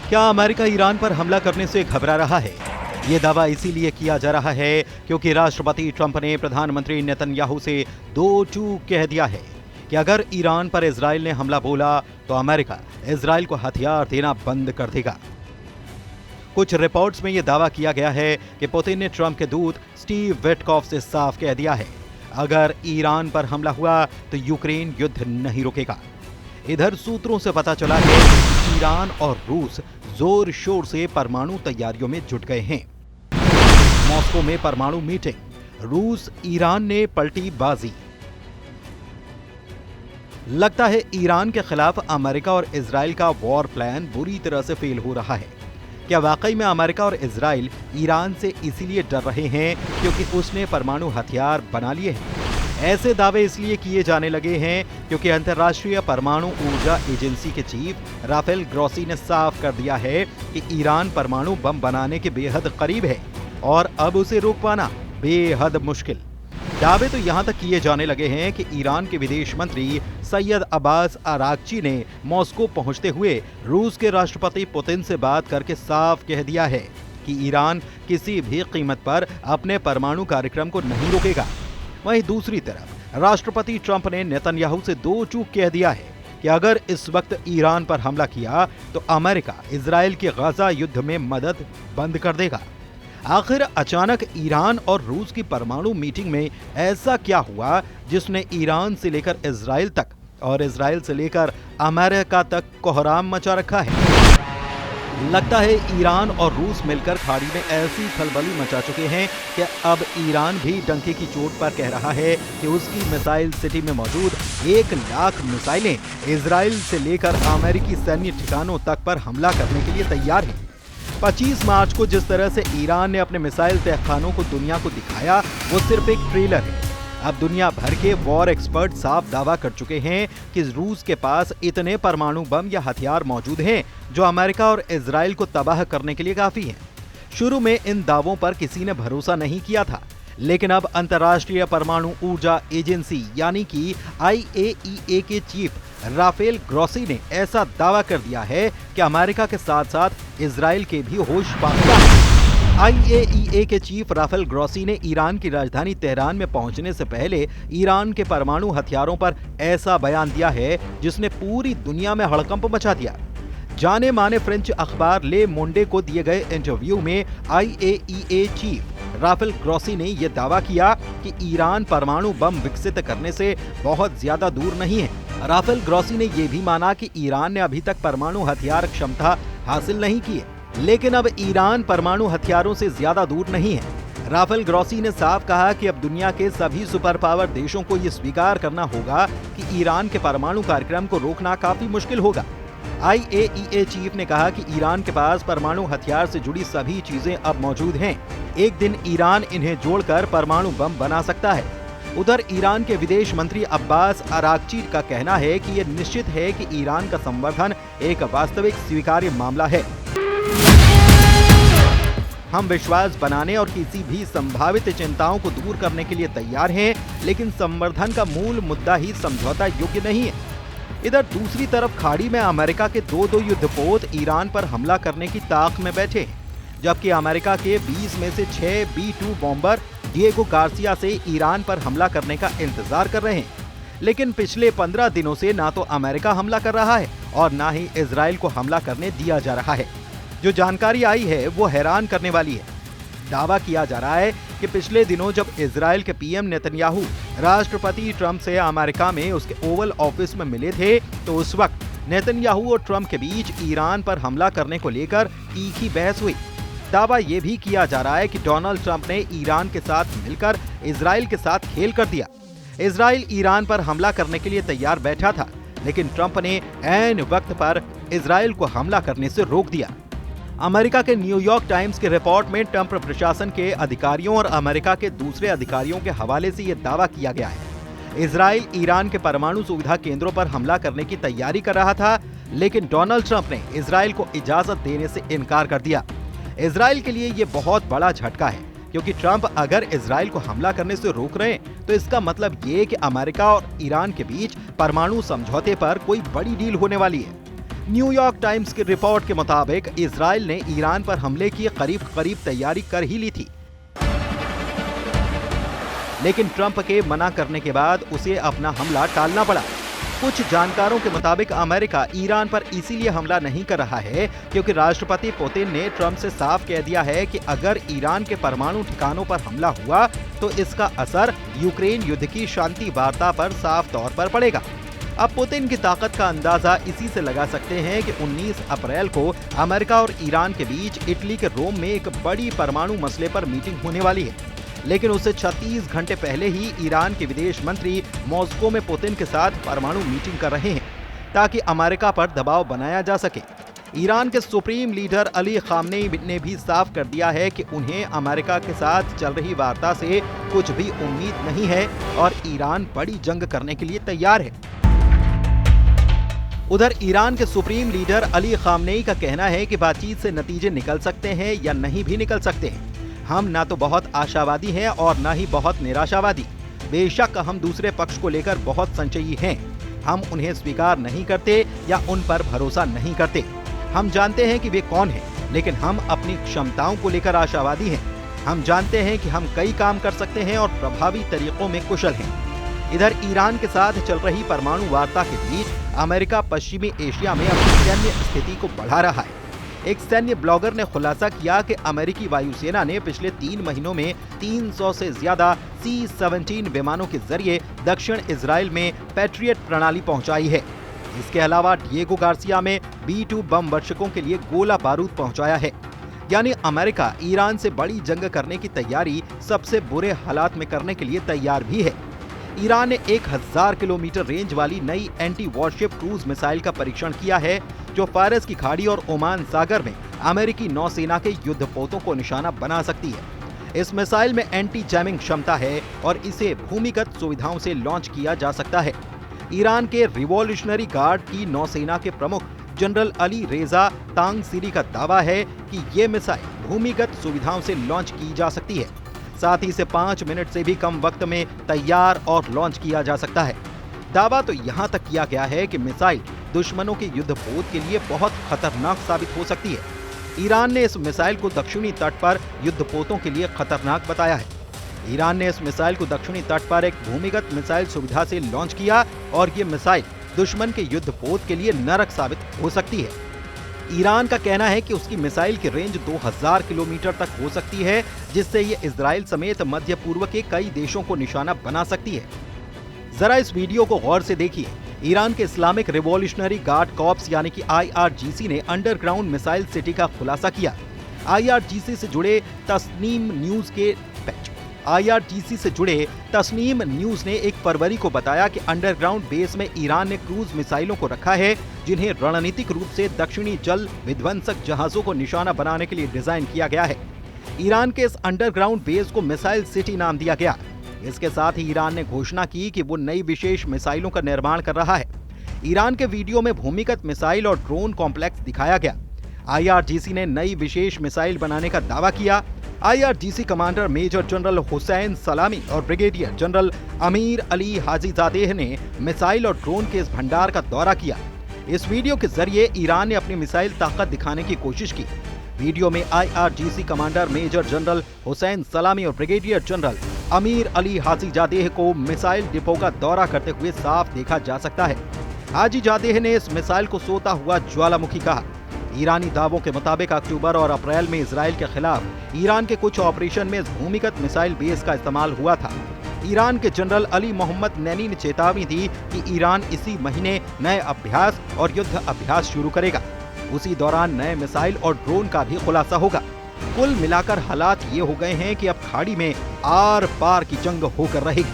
क्या America Iran पर हमला करने से घबरा रहा है? ये दावा इसीलिए किया जा रहा है क्योंकि राष्ट्रपति ट्रंप ने प्रधानमंत्री नेतन्याहू से दो चूक कह दिया है कि अगर ईरान पर इजराइल ने हमला बोला तो अमेरिका इजराइल को हथियार देना बंद कर देगा। कुछ रिपोर्ट्स में यह दावा किया गया है कि पुतिन ने ट्रंप के दूत स्टीव विटकॉफ से साफ कह दिया है, अगर ईरान पर हमला हुआ तो यूक्रेन युद्ध नहीं रुकेगा। इधर सूत्रों से पता चला है कि ईरान और रूस जोर शोर से परमाणु तैयारियों में जुट गए हैं। मॉस्को में परमाणु मीटिंग, रूस ईरान ने पलटी बाजी। लगता है ईरान के खिलाफ अमेरिका और इजराइल का वॉर प्लान बुरी तरह से फेल हो रहा है। क्या वाकई में अमेरिका और इजराइल ईरान से इसीलिए डर रहे हैं क्योंकि उसने परमाणु हथियार बना लिए हैं? ऐसे दावे इसलिए किए जाने लगे हैं क्योंकि अंतर्राष्ट्रीय परमाणु ऊर्जा एजेंसी के चीफ राफेल ग्रॉसी ने साफ कर दिया है कि ईरान परमाणु बम बनाने के बेहद करीब है और अब उसे रोक पाना बेहद मुश्किल। दावे तो यहां तक किए जाने लगे हैं कि ईरान के विदेश मंत्री सैयद अब्बास अरागची ने मॉस्को पहुंचते हुए रूस के राष्ट्रपति पुतिन से बात करके साफ कह दिया है कि ईरान किसी भी कीमत पर अपने परमाणु कार्यक्रम को नहीं रोकेगा। वहीं दूसरी तरफ राष्ट्रपति ट्रंप ने नेतन्याहू से दो चूक कह दिया है कि अगर इस वक्त ईरान पर हमला किया तो अमेरिका इजराइल के गाजा युद्ध में मदद बंद कर देगा। आखिर अचानक ईरान और रूस की परमाणु मीटिंग में ऐसा क्या हुआ जिसने ईरान से लेकर इजराइल तक और इजराइल से लेकर अमेरिका तक कोहराम मचा रखा है? लगता है ईरान और रूस मिलकर खाड़ी में ऐसी खलबली मचा चुके हैं कि अब ईरान भी डंके की चोट पर कह रहा है कि उसकी मिसाइल सिटी में मौजूद 1 लाख मिसाइलें इजराइल से लेकर अमेरिकी सैन्य ठिकानों तक पर हमला करने के लिए तैयार हैं। 25 मार्च को जिस तरह से ईरान ने अपने मिसाइल तहखानों को दुनिया को दिखाया वो सिर्फ एक ट्रेलर है। अब दुनिया भर के वॉर एक्सपर्ट साफ दावा कर चुके हैं कि रूस के पास इतने परमाणु बम या हथियार मौजूद हैं जो अमेरिका और इजराइल को तबाह करने के लिए काफी हैं। शुरू में इन दावों पर किसी ने भरोसा नहीं किया था, लेकिन अब अंतर्राष्ट्रीय परमाणु ऊर्जा एजेंसी यानी कि IAEA के चीफ राफेल ग्रॉसी ने ऐसा दावा कर दिया है कि अमेरिका के साथ साथ इजराइल के भी होश बांधता है। IAEA के चीफ राफेल ग्रॉसी ने ईरान की राजधानी तेहरान में पहुंचने से पहले ईरान के परमाणु हथियारों पर ऐसा बयान दिया है जिसने पूरी दुनिया में हड़कंप मचा दिया। जाने माने फ्रेंच अखबार ले मोंडे को दिए गए इंटरव्यू में IAEA चीफ राफेल ग्रॉसी ने यह दावा किया कि ईरान परमाणु बम विकसित करने से बहुत ज्यादा दूर नहीं है। राफेल ग्रॉसी ने यह भी माना कि ईरान ने अभी तक परमाणु हथियार क्षमता हासिल नहीं की है, लेकिन अब ईरान परमाणु हथियारों से ज्यादा दूर नहीं है। राफेल ग्रॉसी ने साफ कहा कि अब दुनिया के सभी सुपर पावर देशों को यह स्वीकार करना होगा कि ईरान के परमाणु कार्यक्रम को रोकना काफी मुश्किल होगा। IAEA चीफ ने कहा कि ईरान के पास परमाणु हथियार से जुड़ी सभी चीजें अब मौजूद हैं। एक दिन ईरान इन्हें जोड़कर परमाणु बम बना सकता है। उधर ईरान के विदेश मंत्री अब्बास अरागची का कहना है कि यह निश्चित है कि ईरान का संवर्धन एक वास्तविक स्वीकार्य मामला है। हम विश्वास बनाने और किसी भी संभावित चिंताओं को दूर करने के लिए तैयार हैं, लेकिन संवर्धन का मूल मुद्दा ही समझौता योग्य नहीं है। इधर दूसरी तरफ खाड़ी में अमेरिका के दो युद्धपोत ईरान पर हमला करने की ताक में बैठे हैं, जबकि अमेरिका के 20 में से 6 B-2 बॉम्बर डिएगो गार्सिया से ईरान पर हमला करने का इंतजार कर रहे हैं। लेकिन पिछले 15 दिनों से ना तो अमेरिका हमला कर रहा है और ना ही इजराइल को हमला करने दिया जा रहा है। जो जानकारी आई है वो हैरान करने वाली है। दावा किया जा रहा है कि पिछले दिनों जब इजराइल के PM नेतन्याहू राष्ट्रपति ट्रंप से अमेरिका में उसके ओवल ऑफिस में मिले थे तो उस वक्त नेतन्याहू और ट्रंप के बीच ईरान पर हमला करने को लेकर तीखी बहस हुई। दावा यह भी किया जा रहा है कि डोनाल्ड ट्रंप ने ईरान के साथ मिलकर इजराइल के साथ खेल कर दिया। इजराइल ईरान पर हमला करने के लिए तैयार बैठा था, लेकिन ट्रंप ने ऐन वक्त पर इजराइल को हमला करने से रोक दिया। अमेरिका के न्यूयॉर्क टाइम्स के रिपोर्ट में ट्रंप प्रशासन के अधिकारियों और अमेरिका के दूसरे अधिकारियों के हवाले से यह दावा किया गया है। इजराइल ईरान के परमाणु सुविधा केंद्रों पर हमला करने की तैयारी कर रहा था, लेकिन डोनाल्ड ट्रंप ने इजराइल को इजाजत देने से इनकार कर दिया। इजराइल के लिए यह बहुत बड़ा झटका है, क्योंकि ट्रंप अगर इजराइल को हमला करने से रोक रहे हैं तो इसका मतलब ये कि अमेरिका और ईरान के बीच परमाणु समझौते पर कोई बड़ी डील होने वाली है। न्यूयॉर्क टाइम्स की रिपोर्ट के मुताबिक इजराइल ने ईरान पर हमले की करीब करीब तैयारी कर ही ली थी, लेकिन ट्रंप के मना करने के बाद उसे अपना हमला टालना पड़ा। कुछ जानकारों के मुताबिक अमेरिका ईरान पर इसीलिए हमला नहीं कर रहा है क्योंकि राष्ट्रपति पुतिन ने ट्रंप से साफ कह दिया है कि अगर ईरान के परमाणु ठिकानों पर हमला हुआ तो इसका असर यूक्रेन युद्ध की शांति वार्ता पर साफ तौर पर पड़ेगा। अब पुतिन की ताकत का अंदाजा इसी से लगा सकते हैं कि 19 अप्रैल को अमेरिका और ईरान के बीच इटली के रोम में एक बड़ी परमाणु मसले पर मीटिंग होने वाली है, लेकिन उससे 36 घंटे पहले ही ईरान के विदेश मंत्री मॉस्को में पुतिन के साथ परमाणु मीटिंग कर रहे हैं ताकि अमेरिका पर दबाव बनाया जा सके। ईरान के सुप्रीम लीडर अली खामनेई ने भी साफ कर दिया है कि उन्हें अमेरिका के साथ चल रही वार्ता से कुछ भी उम्मीद नहीं है और ईरान बड़ी जंग करने के लिए तैयार है। उधर ईरान के सुप्रीम लीडर अली खामनेई का कहना है कि बातचीत से नतीजे निकल सकते हैं या नहीं भी निकल सकते हैं। हम ना तो बहुत आशावादी हैं और ना ही बहुत निराशावादी। बेशक हम दूसरे पक्ष को लेकर बहुत संशयी हैं। हम उन्हें स्वीकार नहीं करते या उन पर भरोसा नहीं करते। हम जानते हैं कि वे कौन हैं, लेकिन हम अपनी क्षमताओं को लेकर आशावादी हैं। हम जानते हैं कि हम कई काम कर सकते हैं और प्रभावी तरीकों में कुशल हैं। इधर ईरान के साथ चल रही परमाणु वार्ता के बीच अमेरिका पश्चिमी एशिया में अपनी सैन्य स्थिति को बढ़ा रहा है। एक सैन्य ब्लॉगर ने खुलासा किया कि अमेरिकी वायुसेना ने पिछले 3 महीनों में 300 से ज्यादा C-17 विमानों के जरिए दक्षिण इजराइल में पैट्रियट प्रणाली पहुंचाई है। इसके अलावा डिएगो गार्सिया में B-2 बम वर्षकों के लिए गोला बारूद पहुंचाया है। यानी अमेरिका ईरान से बड़ी जंग करने की तैयारी सबसे बुरे हालात में करने के लिए तैयार भी है। ईरान ने 1000 किलोमीटर रेंज वाली नई एंटी वॉरशिप क्रूज मिसाइल का परीक्षण किया है, जो फारस की खाड़ी और ओमान सागर में अमेरिकी नौसेना के युद्धपोतों को निशाना बना सकती है। इस मिसाइल में एंटी जैमिंग क्षमता है और इसे भूमिगत सुविधाओं से लॉन्च किया जा सकता है। ईरान के रिवॉल्यूशनरी गार्ड की नौसेना के प्रमुख जनरल अली रेजा तांगसीरी का दावा है कि ये मिसाइल भूमिगत सुविधाओं से लॉन्च की जा सकती है। साथ ही इसे 5 मिनट से भी कम वक्त में तैयार और लॉन्च किया जा सकता है। दावा तो यहाँ तक किया गया है कि मिसाइल दुश्मनों के युद्धपोत के लिए बहुत खतरनाक साबित हो सकती है। ईरान ने इस मिसाइल को दक्षिणी तट पर युद्धपोतों के लिए खतरनाक बताया है। ईरान ने इस मिसाइल को दक्षिणी तट पर एक भूमिगत मिसाइल सुविधा से लॉन्च किया और ये मिसाइल दुश्मन के युद्धपोत के लिए नरक साबित हो सकती है। ईरान का कहना है कि उसकी मिसाइल की रेंज 2000 किलोमीटर तक हो सकती है, जिससे ये इजराइल समेत मध्य पूर्व के कई देशों को निशाना बना सकती है। जरा इस वीडियो को गौर से देखिए। ईरान के इस्लामिक रिवॉल्यूशनरी गार्ड कॉर्प्स यानी कि IRGC ने अंडरग्राउंड मिसाइल सिटी का खुलासा किया। IRGC से जुड़े तस्नीम न्यूज ने 1 फरवरी को बताया कि अंडरग्राउंड बेस में ईरान ने क्रूज मिसाइलों को रखा है, जिन्हें रणनीतिक रूप से दक्षिणी जल विध्वंसक जहाजों को निशाना बनाने के लिए डिजाइन किया गया है। ईरान के इस अंडरग्राउंड बेस को मिसाइल सिटी नाम दिया गया। इसके साथ ही ईरान ने घोषणा की कि वो नई विशेष मिसाइलों का निर्माण कर रहा है। ईरान के वीडियो में भूमिगत मिसाइल और ड्रोन कॉम्प्लेक्स दिखाया गया। IRGC ने नई विशेष मिसाइल बनाने का दावा किया। IRGC commander major general Hussein Salami और brigadier general Amir Ali Hajizadeh ने मिसाइल और ड्रोन के इस भंडार का दौरा किया। इस वीडियो के जरिए ईरान ने अपनी मिसाइल ताकत दिखाने की कोशिश की। वीडियो में IRGC commander major general Hussein Salami और brigadier general Amir Ali Hajizadeh को मिसाइल डिपो का दौरा करते हुए साफ देखा जा सकता है। हाजीजादेह ने इस मिसाइल को सोता हुआ ज्वालामुखी कहा। ईरानी दावों के मुताबिक अक्टूबर और अप्रैल में इजराइल के खिलाफ ईरान के कुछ ऑपरेशन में इस भूमिगत मिसाइल बेस का इस्तेमाल हुआ था। ईरान के जनरल अली मोहम्मद नैनी ने चेतावनी दी कि ईरान इसी महीने नए अभ्यास और युद्ध अभ्यास शुरू करेगा। उसी दौरान नए मिसाइल और ड्रोन का भी खुलासा होगा। कुल मिलाकर हालात ये हो गए हैं कि अब खाड़ी में आर पार की जंग होकर रहेगी।